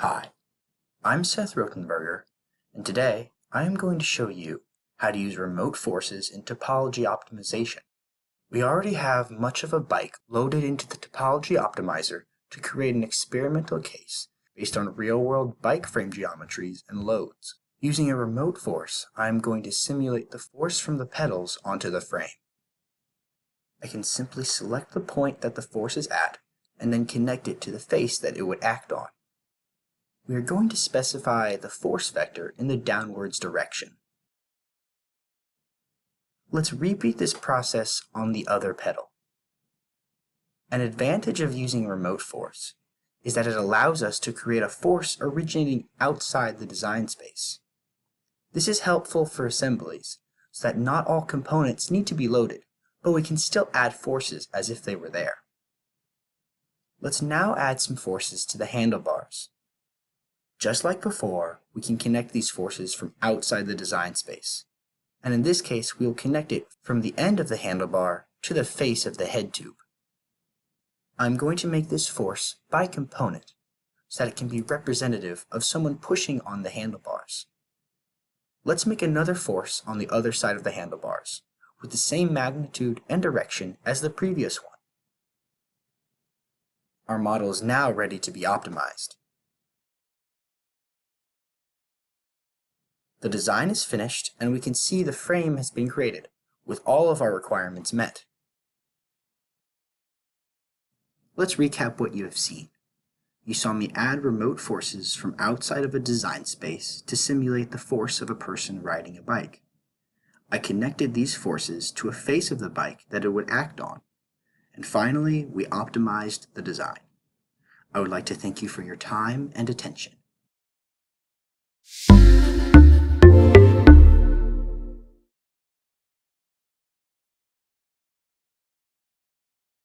Hi, I'm Seth Rotenberger, and today I am going to show you how to use remote forces in topology optimization. We already have much of a bike loaded into the topology optimizer to create an experimental case based on real-world bike frame geometries and loads. Using a remote force, I am going to simulate the force from the pedals onto the frame. I can simply select the point that the force is at and then connect it to the face that it would act on. We are going to specify the force vector in the downwards direction. Let's repeat this process on the other pedal. An advantage of using remote force is that it allows us to create a force originating outside the design space. This is helpful for assemblies so that not all components need to be loaded, but we can still add forces as if they were there. Let's now add some forces to the handlebars. Just like before, we can connect these forces from outside the design space. And in this case, we will connect it from the end of the handlebar to the face of the head tube. I'm going to make this force by component so that it can be representative of someone pushing on the handlebars. Let's make another force on the other side of the handlebars with the same magnitude and direction as the previous one. Our model is now ready to be optimized. The design is finished and we can see the frame has been created with all of our requirements met. Let's recap what you have seen. You saw me add remote forces from outside of a design space to simulate the force of a person riding a bike. I connected these forces to a face of the bike that it would act on. And finally, we optimized the design. I would like to thank you for your time and attention.